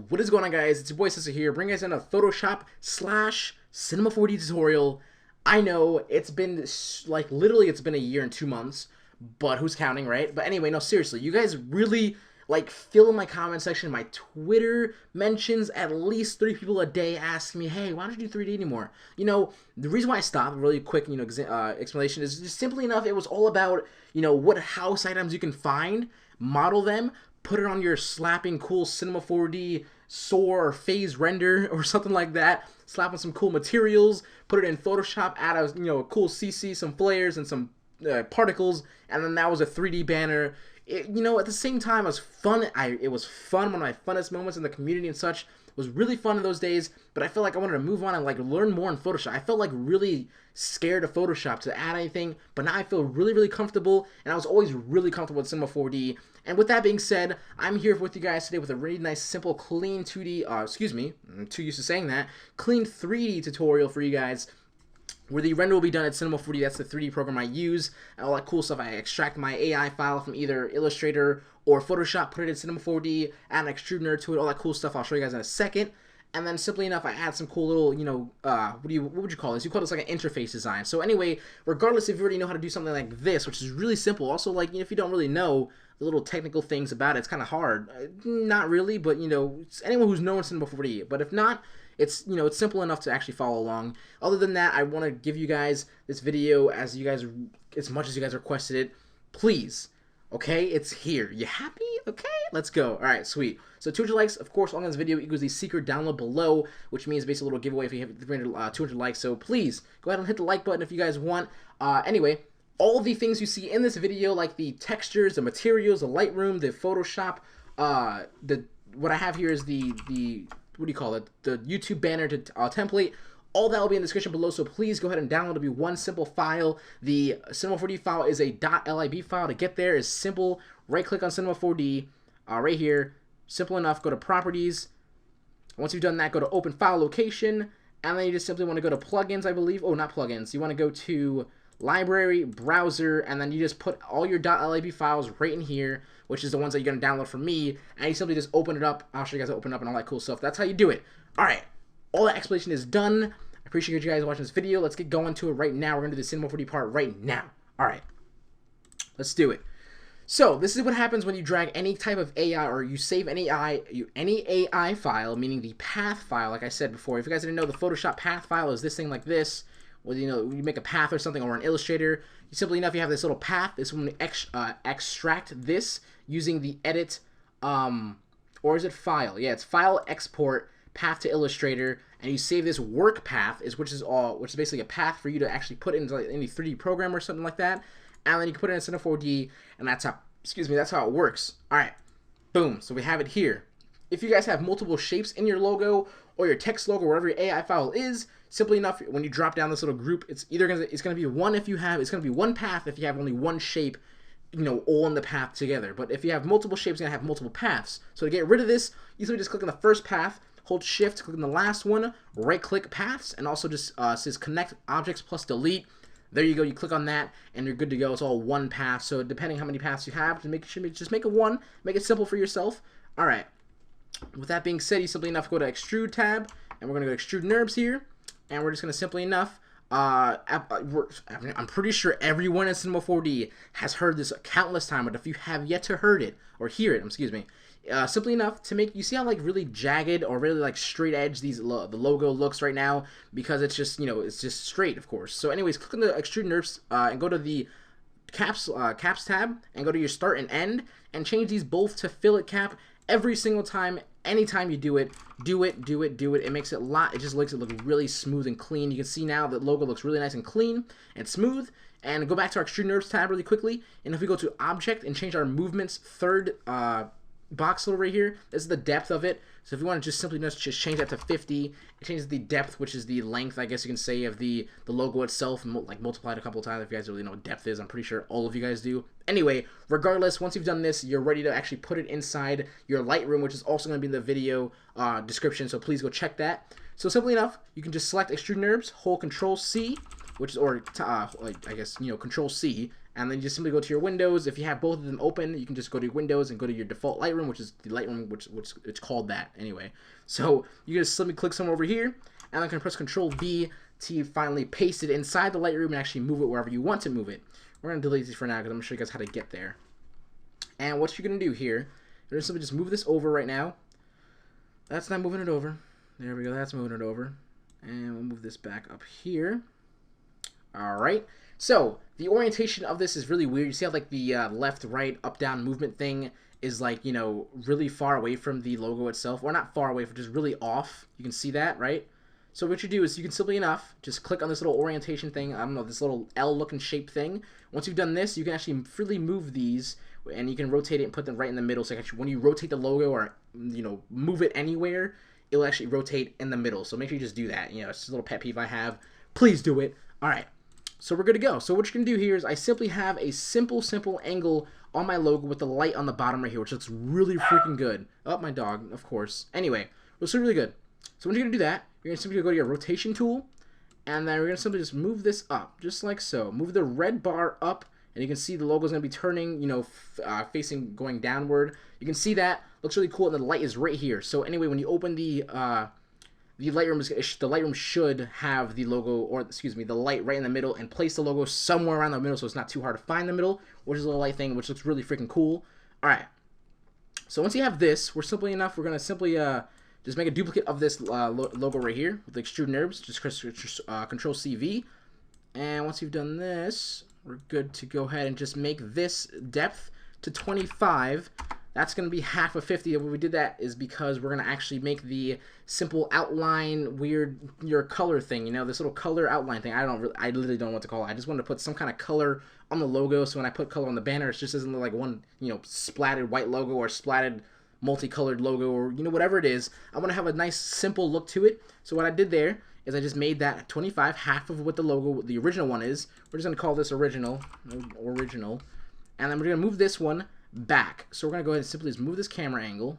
What is going on, guys? It's your boy Seso here, bringing us in a Photoshop slash Cinema4D tutorial. I know it's been like literally it's been a year and 2 months, but who's counting, right? But anyway, no, seriously, you guys really like fill in my comment section, my Twitter mentions at least 3 people a day asking me, hey, why don't you do 3D anymore? You know, the reason why I stopped, really quick, explanation is just simply enough, it was all about, what house items you can find, model them, put it on your slapping cool Cinema4D SOAR or phase render or something like that, slap on some cool materials, put it in Photoshop, add a cool CC, some flares and some particles, and then that was a 3D banner. At the same time, it was fun. It was fun. One of my funnest moments in the community and such. It was really fun in those days, but I felt like I wanted to move on and like learn more in Photoshop. I felt like really scared of Photoshop to add anything, but now I feel really, really comfortable, and I was always really comfortable with Cinema4D. And with that being said, I'm here with you guys today with a really nice, simple, clean 2D, I'm too used to saying that, clean 3D tutorial for you guys, where the render will be done at Cinema4D. That's the 3D program I use, and all that cool stuff. I extract my AI file from either Illustrator or Photoshop, put it in Cinema4D, add an extruder to it, all that cool stuff I'll show you guys in a second. And then simply enough, I add some cool little, what would you call this? You call this like an interface design. So anyway, regardless if you already know how to do something like this, which is really simple, also like, if you don't really know the little technical things about it, it's kind of hard. Not really, but anyone who's known Cinema4D. But if not, it's simple enough to actually follow along. Other than that, I want to give you guys this video as much as you guys requested it. Please, okay, it's here. You happy? Okay, let's go. All right, sweet. So 200 likes, of course, on this video equals the secret download below, which means basically a little giveaway if you have 200 likes. So please go ahead and hit the like button if you guys want. Anyway, all the things you see in this video, like the textures, the materials, the Lightroom, the Photoshop, what I have here is the what do you call it? The YouTube banner to template. All that will be in the description below, so please go ahead and download. It'll be one simple file. The Cinema4D file is a .lib file. To get there is simple. Right-click on Cinema4D, right here. Simple enough. Go to Properties. Once you've done that, go to Open File Location, and then you just simply want to go to Plugins, I believe. Oh, not Plugins. You want to go to Library, Browser, and then you just put all your .lib files right in here, which is the ones that you're going to download from me, and you simply just open it up. I'll show you guys how to open it up and all that cool stuff. That's how you do it. Alright, all that explanation is done. I appreciate you guys watching this video. Let's get going to it right now. We're going to do the Cinema4D part right now. Alright, let's do it. So, this is what happens when you drag any type of AI, or you save any AI file, meaning the path file, like I said before. If you guys didn't know, the Photoshop path file is this thing like this. Whether you make a path or something, or an Illustrator, simply enough, you have this little path. This one, extract this using the edit, or is it file? Yeah, it's file, export, path to Illustrator, and you save this work path, which is basically a path for you to actually put into like any 3D program or something like that, and then you can put it in Cinema4D, and that's how it works. All right, boom. So we have it here. If you guys have multiple shapes in your logo or your text logo, wherever your AI file is, simply enough, when you drop down this little group, it's gonna be one path if you have only one shape, all in the path together. But if you have multiple shapes, you're gonna have multiple paths. So to get rid of this, you simply just click on the first path, hold Shift, click on the last one, right-click Paths, and also just says Connect Objects plus Delete. There you go. You click on that, and you're good to go. It's all one path. So depending how many paths you have, just make it one. Make it simple for yourself. All right. With that being said, you simply enough go to Extrude tab, and we're going to go to Extrude NURBS here, and we're just going to simply enough, I'm pretty sure everyone in Cinema4D has heard this countless times, but if you have yet to heard it, or hear it, excuse me, simply enough to make, you see how like really jagged or really like straight edge the logo looks right now, because it's just, it's just straight, of course. So anyways, click on the Extrude NURBS, and go to the caps tab, and go to your start and end, and change these both to fillet cap. Every single time, anytime you do it. It makes it it just makes it look really smooth and clean. You can see now that logo looks really nice and clean and smooth. And go back to our Extrude NURBS tab really quickly. And if we go to Object and change our movements, third box over here, this is the depth of it. So if you want to just simply just change that to 50, it changes the depth, which is the length, I guess you can say, of the logo itself, like multiplied a couple of times. If you guys really know what depth is, I'm pretty sure all of you guys do. Anyway, regardless, once you've done this, you're ready to actually put it inside your Lightroom, which is also going to be in the video description, so please go check that. So simply enough, you can just select Extrude NURBS, hold Control C, which is, or like I guess, you know, Control C, and then you just simply go to your windows. If you have both of them open, you can just go to Windows and go to your default Lightroom, which is the Lightroom, which it's called that anyway. So you just simply click somewhere over here, and then can press Control V to finally paste it inside the Lightroom and actually move it wherever you want to move it. We're gonna delete these for now because I'm gonna show you guys how to get there. And what you're gonna do here, you're gonna simply just move this over right now. That's not moving it over. There we go. That's moving it over. And we'll move this back up here. Alright. So, the orientation of this is really weird. You see how, like, the left, right, up, down movement thing is, like, you know, really far away from the logo itself. Or not far away, but just really off. You can see that, right? So what you do is you can simply enough just click on this little orientation thing. I don't know, this little L-looking shape thing. Once you've done this, you can actually freely move these, and you can rotate it and put them right in the middle. So actually, when you rotate the logo or, you know, move it anywhere, it'll actually rotate in the middle. So make sure you just do that. You know, it's just a little pet peeve I have. Please do it. All right. So we're good to go. So what you're going to do here is I simply have a simple angle on my logo with the light on the bottom right here, which looks really freaking good. Oh, my dog, of course. Anyway, it looks really good. So when you're going to do that, you're going to simply go to your rotation tool, and then we're going to simply just move this up, just like so. Move the red bar up, and you can see the logo is going to be turning, you know, facing, going downward. You can see that. Looks really cool, and the light is right here. So anyway, when you open the Lightroom should have the logo, or excuse me, the light right in the middle, and place the logo somewhere around the middle so it's not too hard to find the middle, which is a little light thing, which looks really freaking cool. All right. So once you have this, we're going to simply just make a duplicate of this logo right here with the extrude NURBS. Just Control CV. And once you've done this, we're good to go ahead and just make this depth to 25. That's going to be half of 50. And when we did that is because we're going to actually make the simple outline weird your color thing. You know, this little color outline thing. I literally don't know what to call it. I just wanted to put some kind of color on the logo. So when I put color on the banner, it just doesn't look like one, you know, splatted white logo or splatted multicolored logo, or, you know, whatever it is. I want to have a nice simple look to it. So what I did there is I just made that 25, half of what the logo, the original one is. We're just going to call this original. And then we're going to move this one back. So we're going to go ahead and simply just move this camera angle.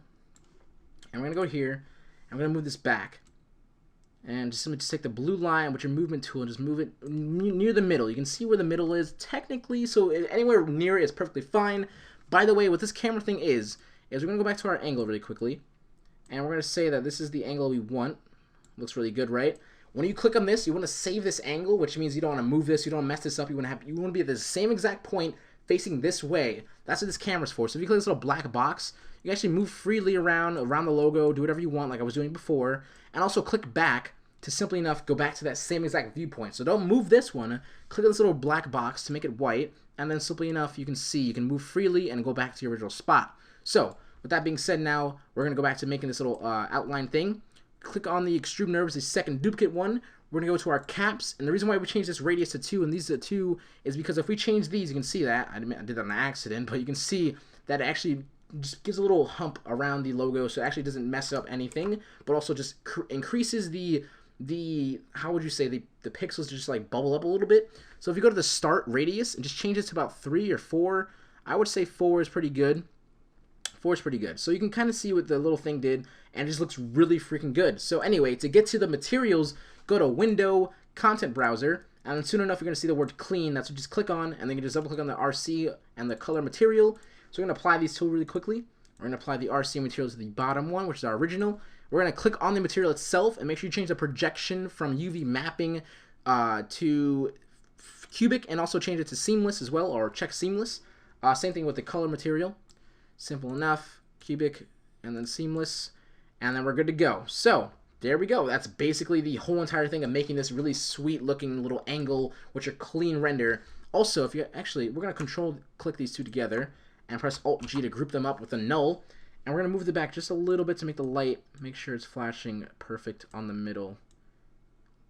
And we're going to go here. And we're going to move this back. And just simply just take the blue line with your movement tool and just move it near the middle. You can see where the middle is technically. So anywhere near it is perfectly fine. By the way, what this camera thing is we're going to go back to our angle really quickly. And we're going to say that this is the angle we want. Looks really good, right? When you click on this, you want to save this angle, which means you don't want to move this, you don't want to mess this up. You want to be at the same exact point facing this way. That's what this camera's for. So if you click this little black box, you can actually move freely around the logo, do whatever you want like I was doing before, and also click back to simply enough go back to that same exact viewpoint. So don't move this one. Click on this little black box to make it white, and then simply enough you can see you can move freely and go back to your original spot. So with that being said, now we're going to go back to making this little outline thing. Click on the extrude NURBS, the second duplicate one. We're going to go to our caps, and the reason why we changed this radius to 2 and these to 2 is because if we change these, you can see that. I did that on accident, but you can see that it actually just gives a little hump around the logo, so it actually doesn't mess up anything, but also just increases the how would you say, the pixels just like bubble up a little bit. So if you go to the start radius and just change it to about 3 or 4, I would say 4 is pretty good. 4 is pretty good. So you can kind of see what the little thing did, and it just looks really freaking good. So anyway, to get to the materials, go to Window, Content Browser, and then soon enough you're going to see the word Clean. That's what you just click on, and then you just double click on the RC and the color material. So we're going to apply these two really quickly. We're going to apply the RC material to the bottom one, which is our original. We're going to click on the material itself, and make sure you change the projection from UV mapping to cubic, and also change it to seamless as well, or check seamless. Same thing with the color material. Simple enough, cubic, and then seamless, and then we're good to go. So there we go. That's basically the whole entire thing of making this really sweet looking little angle with your clean render. Also, if you actually, we're going to control click these two together and press Alt G to group them up with a null, and we're going to move the back just a little bit to make the light, make sure it's flashing perfect on the middle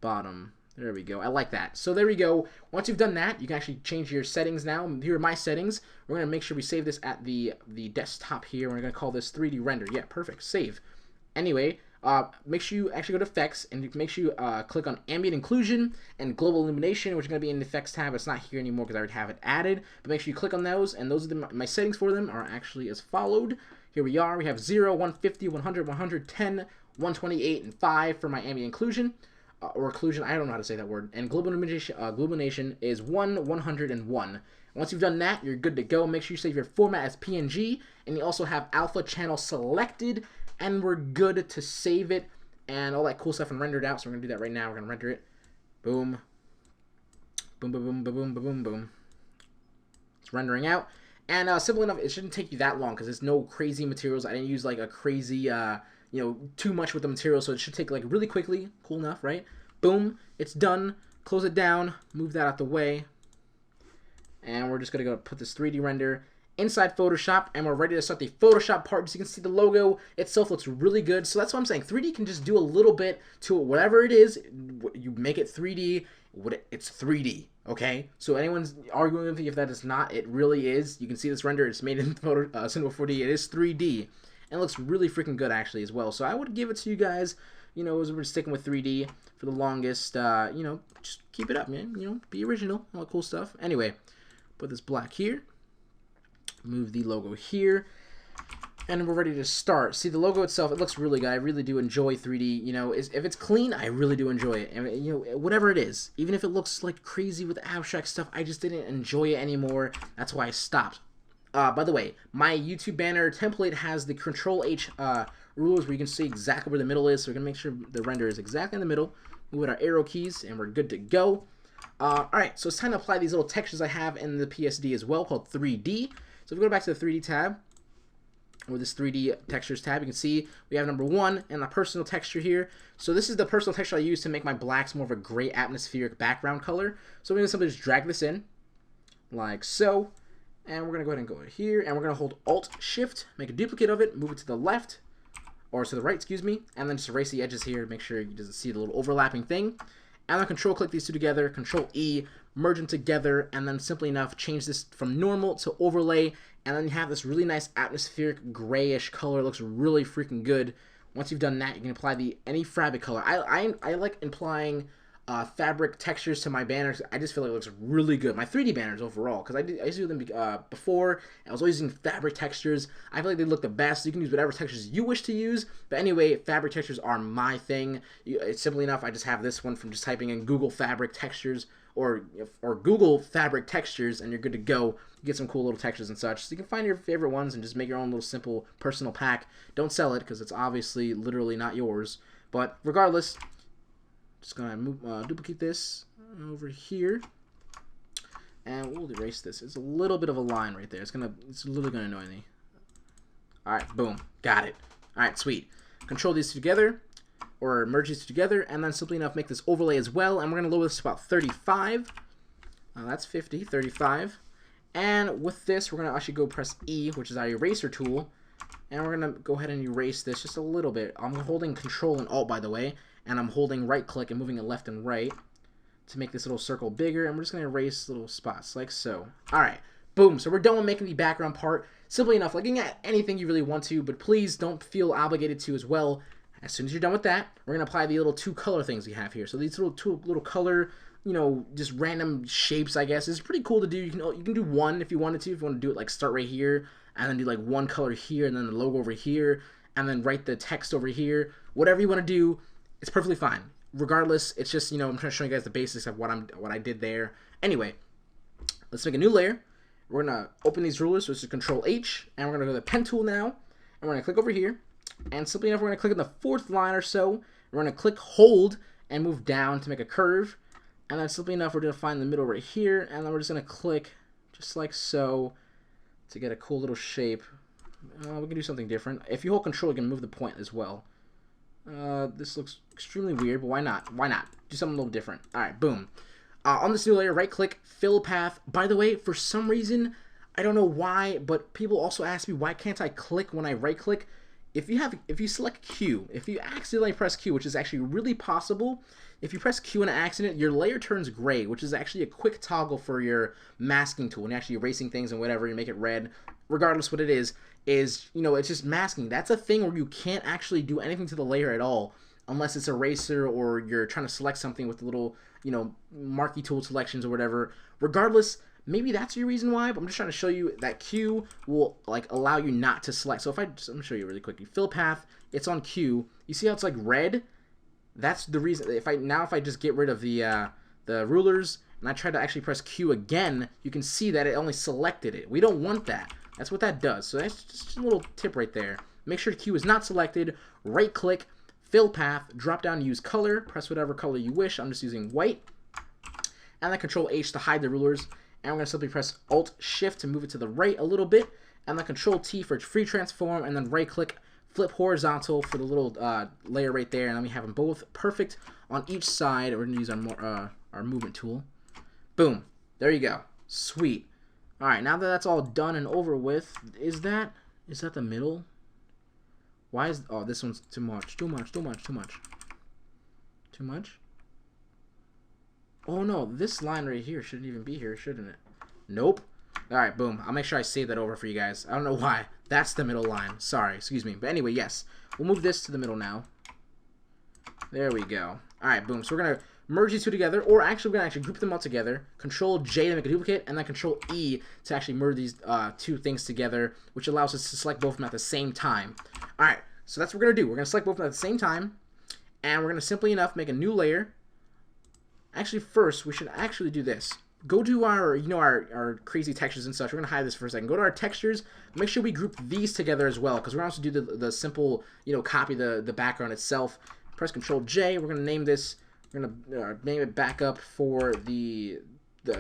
bottom. There we go. I like that. So there we go. Once you've done that, you can actually change your settings now. Here are my settings. We're going to make sure we save this at the desktop here. We're going to call this 3D render. Yeah, perfect. Save. Anyway, make sure you actually go to effects, and make sure you click on ambient inclusion and global illumination, which is going to be in the effects tab. It's not here anymore because I already have it added. But make sure you click on those, and those are my settings for them are actually as followed. Here we are. We have 0, 150, 100, 110, 128, and 5 for my ambient inclusion. or occlusion, I don't know how to say that word, and globalnation is 101. Once you've done that, you're good to go. Make sure you save your format as PNG, and you also have alpha channel selected, and we're good to save it, and all that cool stuff and rendered out. So we're going to do that right now. We're going to render it. Boom. Boom, boom, boom, boom, boom, boom, boom. It's rendering out. And simple enough, it shouldn't take you that long because there's no crazy materials. I didn't use like a crazy, too much with the material, so it should take like really quickly. Cool enough, right? Boom. It's done. Close it down. Move that out the way. And we're just going to go put this 3D render inside Photoshop, and we're ready to start the Photoshop part. So you can see the logo itself looks really good. So that's what I'm saying. 3D can just do a little bit to whatever it is. You make it 3D, it's 3D, okay? So anyone's arguing with me if that is not, it really is. You can see this render. It's made in Cinema4D. It is 3D, and it looks really freaking good actually as well. So I would give it to you guys, as we're sticking with 3D for the longest, just keep it up, man. Be original, all that cool stuff. Anyway. Put this black here, move the logo here, and we're ready to start. See, the logo itself, it looks really good. I really do enjoy 3D. If it's clean, I really do enjoy it. And, whatever it is, even if it looks like crazy with abstract stuff, I just didn't enjoy it anymore. That's why I stopped. By the way, my YouTube banner template has the Control-H rulers where you can see exactly where the middle is. So we're going to make sure the render is exactly in the middle. Move with our arrow keys, and we're good to go. Alright, so it's time to apply these little textures I have in the PSD as well, called 3D. So if we go back to the 3D tab, or this 3D textures tab, you can see we have number 1 and the personal texture here. So this is the personal texture I use to make my blacks more of a gray atmospheric background color. So we're going to simply just drag this in, like so. And we're going to go ahead and go here, and we're going to hold Alt-Shift, make a duplicate of it, move it to the left, or to the right, excuse me, and then just erase the edges here to make sure you doesn't see the little overlapping thing. And then Control-click these two together, Control-E, merge them together, and then simply enough, change this from normal to overlay, and then you have this really nice atmospheric grayish color. It looks really freaking good. Once you've done that, you can apply any fabric color. I like applying fabric textures to my banners. I just feel like it looks really good. My 3D banners overall, because I used to do them before. I was always using fabric textures. I feel like they look the best. You can use whatever textures you wish to use. But anyway, fabric textures are my thing. It's simply enough. I just have this one from just typing in Google fabric textures or Google fabric textures, and you're good to go. You get some cool little textures and such. So you can find your favorite ones and just make your own little simple personal pack. Don't sell it because it's obviously literally not yours. But regardless, just gonna duplicate this over here, and we'll erase this. It's a little bit of a line right there. It's literally gonna annoy me. All right, boom, got it. All right, sweet. Control these two together, or merge these two together, and then simply enough make this overlay as well. And we're gonna lower this to about 35. That's 50, 35. And with this, we're gonna actually go press E, which is our eraser tool, and we're gonna go ahead and erase this just a little bit. I'm holding Control and Alt, by the way. And I'm holding right click and moving it left and right to make this little circle bigger. And we're just going to erase little spots like so. Alright, boom. So we're done with making the background part. Simply enough, looking at anything you really want to, but please don't feel obligated to as well. As soon as you're done with that, we're going to apply the little two color things we have here. So these two little color, just random shapes, I guess. It's pretty cool to do. You can do one if you wanted to. If you want to do it, like start right here, and then do like one color here, and then the logo over here, and then write the text over here. Whatever you want to do, it's perfectly fine. Regardless, it's just, I'm trying to show you guys the basics of what I did there. Anyway, let's make a new layer. We're going to open these rulers, so it's just Control-H, and we're going to go to the pen tool now, and we're going to click over here, and simply enough, we're going to click on the fourth line or so. We're going to click Hold and move down to make a curve, and then simply enough, we're going to find the middle right here, and then we're just going to click just like so to get a cool little shape. We can do something different. If you hold Control, you can move the point as well. This looks extremely weird, but why not? Why not? Do something a little different. Alright, boom. On this new layer, right-click, fill path. By the way, for some reason, I don't know why, but people also ask me, why can't I click when I right-click? If you select Q, if you accidentally press Q, which is actually really possible, if you press Q in an accident, your layer turns gray, which is actually a quick toggle for your masking tool. When you're actually erasing things and whatever, you make it red. Regardless what it is, it's just masking. That's a thing where you can't actually do anything to the layer at all unless it's eraser or you're trying to select something with the little, marquee tool selections or whatever. Regardless, maybe that's your reason why, but I'm just trying to show you that Q will allow you not to select. So if I'm gonna show you really quickly. Fill path, it's on Q. You see how it's red? That's the reason. If I just get rid of the rulers and I try to actually press Q again, you can see that it only selected it. We don't want that. That's what that does. So that's just a little tip right there. Make sure Q is not selected. Right click, fill path, drop down, use color, press whatever color you wish. I'm just using white. And then Control H to hide the rulers. And we're going to simply press Alt Shift to move it to the right a little bit. And then Control T for free transform. And then right click, flip horizontal for the little layer right there. And then we have them both perfect on each side. We're going to use our movement tool. Boom. There you go. Sweet. Alright, now that that's all done and over with, is that the middle? Why is... Oh, this one's too much. Too much. Oh, no. This line right here shouldn't even be here, shouldn't it? Nope. Alright, boom. I'll make sure I save that over for you guys. I don't know why. That's the middle line. Sorry, excuse me. But anyway, yes. We'll move this to the middle now. There we go. Alright, boom. So we're going to merge these two together, or actually we're going to group them all together. Control J to make a duplicate, and then Control E to actually merge these two things together, which allows us to select both of them at the same time. Alright, so that's what we're going to do. We're going to select both of them at the same time, and we're going to simply enough make a new layer. Actually, first, we should actually do this. Go to our, our crazy textures and such. We're going to hide this for a second. Go to our textures. Make sure we group these together as well, because we're going to also do the simple, copy the background itself. Press Control J. We're going to name this. We're going to name it backup for the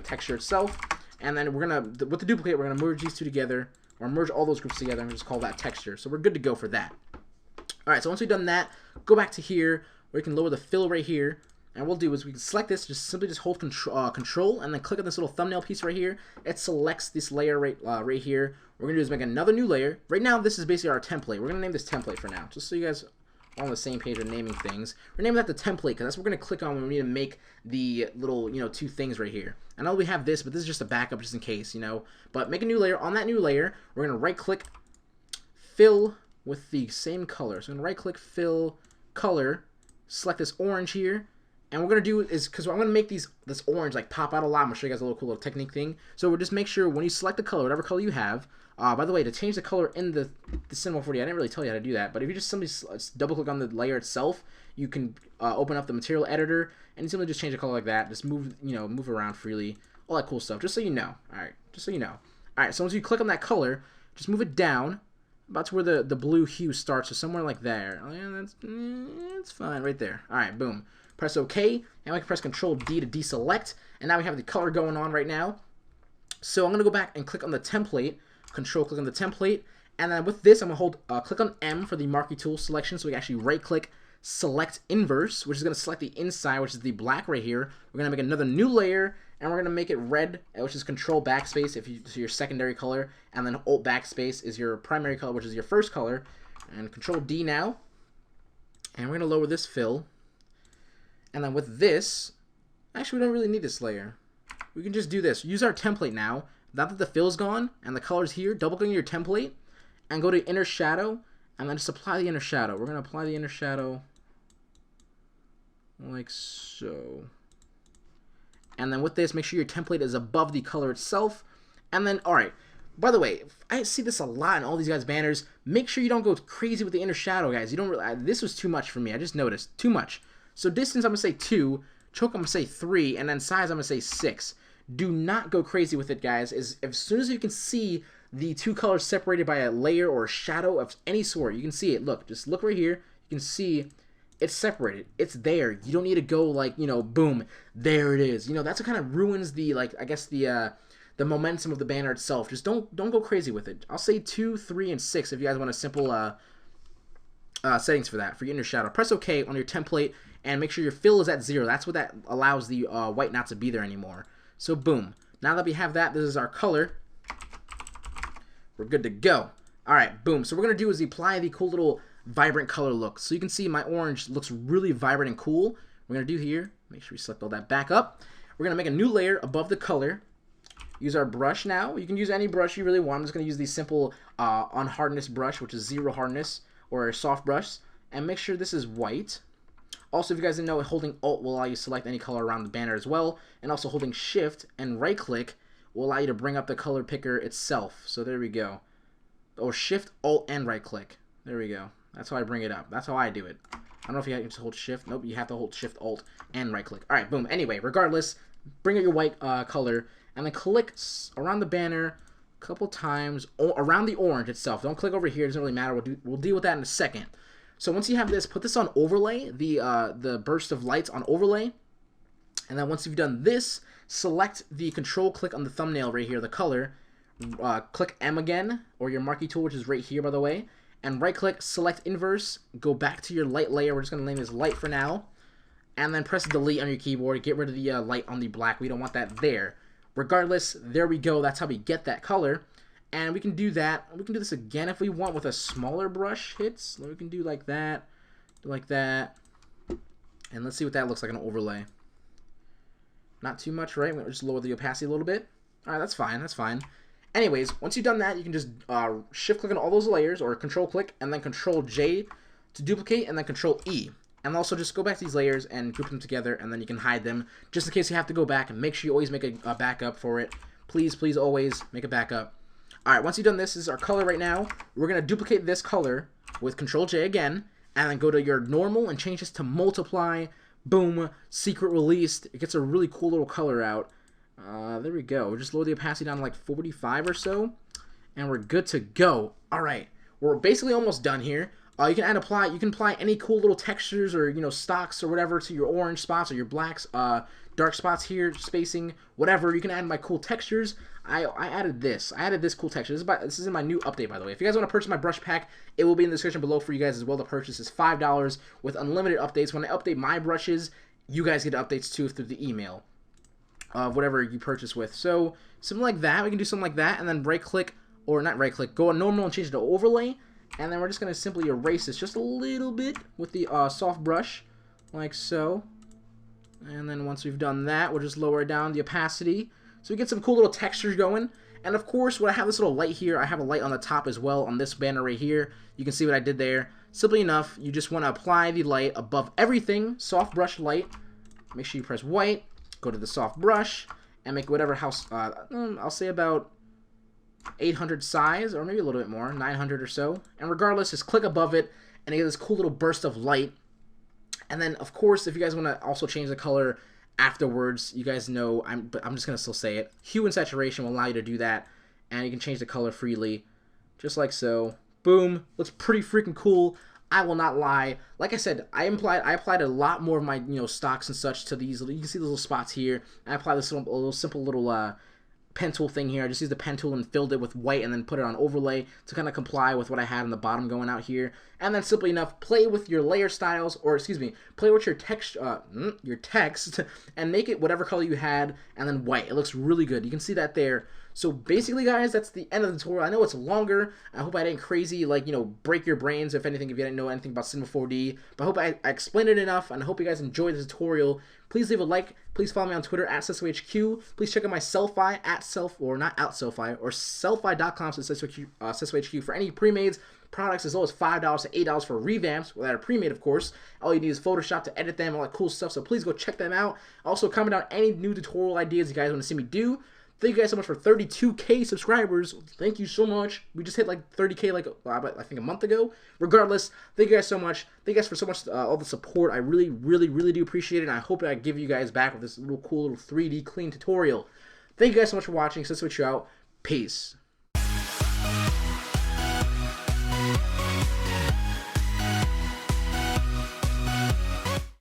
texture itself. And then we're going to, with the duplicate, we're going to merge these two together, or merge all those groups together, and just call that texture. So we're good to go for that. Alright, so once we've done that, go back to here, where you can lower the fill right here. And what we'll do is we can select this, simply hold control, and then click on this little thumbnail piece right here. It selects this layer right here. What we're going to do is make another new layer. Right now, this is basically our template. We're going to name this template for now, just so you guys are on the same page of naming things. We're naming that the template, because that's what we're going to click on when we need to make the little, two things right here. I know we have this, but this is just a backup just in case, But make a new layer. On that new layer, we're going to right-click, fill with the same color. So I'm going to right-click, fill, color, select this orange here. And what we're going to do is, because I'm going to make this orange like pop out a lot. I'm going to show you guys a little cool little technique thing. So we'll just make sure when you select the color, whatever color you have, by the way, to change the color in the Cinema4D, I didn't really tell you how to do that, but if you just simply double click on the layer itself, you can open up the material editor and simply just change the color like that. Just move, move around freely, all that cool stuff, just so you know. Alright, just so you know. Alright, so once you click on that color, just move it down about to where the blue hue starts, so somewhere like there. Oh, yeah, that's fine, right there. Alright, boom. Press OK, and we can press Control D to deselect, and now we have the color going on right now. So I'm going to go back and click on the template, Control click on the template, and then with this I'm going to hold click on M for the marquee tool selection, so we can actually right click, select inverse, which is going to select the inside, which is the black right here. We're going to make another new layer, and we're going to make it red, which is Control backspace if you so your secondary color, and then Alt backspace is your primary color, which is your first color, and Control D now, and we're going to lower this fill. And then with this, actually we don't really need this layer. We can just do this. Use our template now. Now that the fill's gone and the color's here, double click on your template and go to inner shadow and then just apply the inner shadow. We're going to apply the inner shadow like so. And then with this, make sure your template is above the color itself. And then, alright, by the way, I see this a lot in all these guys' banners. Make sure you don't go crazy with the inner shadow, guys. You don't really, this was too much for me. I just noticed. Too much. So distance, I'm going to say 2. Choke, I'm going to say 3. And then size, I'm going to say 6. Do not go crazy with it, guys. As soon as you can see the two colors separated by a layer or a shadow of any sort, you can see it. Look, just look right here. You can see it's separated. It's there. You don't need to go like, boom, there it is. That's what kind of ruins the, like, I guess the momentum of the banner itself. Just don't go crazy with it. I'll say 2, 3, and 6 if you guys want a simple settings for that, for your inner shadow. Press OK on your template and make sure your fill is at 0. That's what that allows the white not to be there anymore. So boom. Now that we have that, this is our color. We're good to go. Alright, boom. So what we're going to do is apply the cool little vibrant color look. So you can see my orange looks really vibrant and cool. We're going to do here, make sure we select all that back up. We're going to make a new layer above the color. Use our brush now. You can use any brush you really want. I'm just going to use the simple unhardness brush, which is 0 hardness, or a soft brush. And make sure this is white. Also, if you guys didn't know, holding Alt will allow you to select any color around the banner as well. And also holding Shift and right-click will allow you to bring up the color picker itself. So there we go. Or Shift, Alt, and right-click. There we go. That's how I bring it up. That's how I do it. I don't know if you have to hold shift. Nope, you have to hold shift alt and right click. All right, boom. Anyway, regardless, bring out your white color and then click around the banner a couple times around the orange itself. Don't click over here. It doesn't really matter. We'll deal with that in a second. So once you have this, put this on overlay, the burst of lights on overlay. And then once you've done this, select the control click on the thumbnail right here, the color. Click M again, or your marquee tool, which is right here, by the way. And right click, select inverse, go back to your light layer. We're just going to name this light for now. And then press delete on your keyboard. Get rid of the light on the black. We don't want that there. Regardless, there we go. That's how we get that color. And we can do that. We can do this again if we want with a smaller brush hits. We can do like that. Like that. And let's see what that looks like on an overlay. Not too much, right? We'll just lower the opacity a little bit. Alright, that's fine. That's fine. Anyways, once you've done that, you can just shift click on all those layers, or control click, and then control J to duplicate, and then control E. And also just go back to these layers and group them together, and then you can hide them, just in case you have to go back. And make sure you always make a backup for it. Please, please always make a backup. Alright, once you've done this, this is our color right now. We're going to duplicate this color with control J again, and then go to your normal and change this to multiply. Boom, secret released. It gets a really cool little color out. There we go. We'll just lower the opacity down to like 45 or so, and we're good to go. All right, we're basically almost done here. You can apply any cool little textures or stocks or whatever to your orange spots or your blacks, dark spots here, spacing, whatever. You can add my cool textures. I added this. I added this cool texture. This is in my new update, by the way. If you guys want to purchase my brush pack, it will be in the description below for you guys as well to purchase. It's $5 with unlimited updates. When I update my brushes, you guys get updates too through the email of whatever you purchase with. So something like that. We can do something like that, and then right click, or not right click, go on normal and change it to overlay. And then we're just going to simply erase this just a little bit with the soft brush, like so. And then once we've done that, we'll just lower down the opacity. So we get some cool little textures going. And of course, when I have this little light here, I have a light on the top as well on this banner right here. You can see what I did there. Simply enough, you just want to apply the light above everything, soft brush light. Make sure you press white, go to the soft brush, and make whatever house, I'll say about 800 size, or maybe a little bit more, 900 or so. And regardless, just click above it, and you get this cool little burst of light. And then, of course, if you guys want to also change the color afterwards, you guys know, but I'm just going to still say it. Hue and saturation will allow you to do that, and you can change the color freely, just like so. Boom. Looks pretty freaking cool. I will not lie. Like I said, I applied a lot more of my stocks and such to these. You can see the little spots here. I applied this little simple little pen tool thing here. I just used the pen tool and filled it with white and then put it on overlay to kind of comply with what I had on the bottom going out here. And then simply enough, play with your layer styles, or excuse me, play with your text and make it whatever color you had, and then white. It looks really good. You can see that there. So basically, guys, that's the end of the tutorial. I know it's longer. I hope I didn't crazy, break your brains, if anything, if you didn't know anything about Cinema4D. But I hope I explained it enough, and I hope you guys enjoyed the tutorial. Please leave a like. Please follow me on Twitter at SesoHQ. Please check out my Selfie at Selfie or Selfie.com/SesoHQ for any pre-mades products as low as $5 to $8 for revamps, without a pre-made, of course. All you need is Photoshop to edit them, all that cool stuff. So please go check them out. Also, comment down any new tutorial ideas you guys want to see me do. Thank you guys so much for 32K subscribers. Thank you so much. We just hit like 30K I think a month ago. Regardless, thank you guys so much. Thank you guys for so much all the support. I really, really, really do appreciate it. And I hope I give you guys back with this little cool little 3D clean tutorial. Thank you guys so much for watching. So that's what you're out. Peace.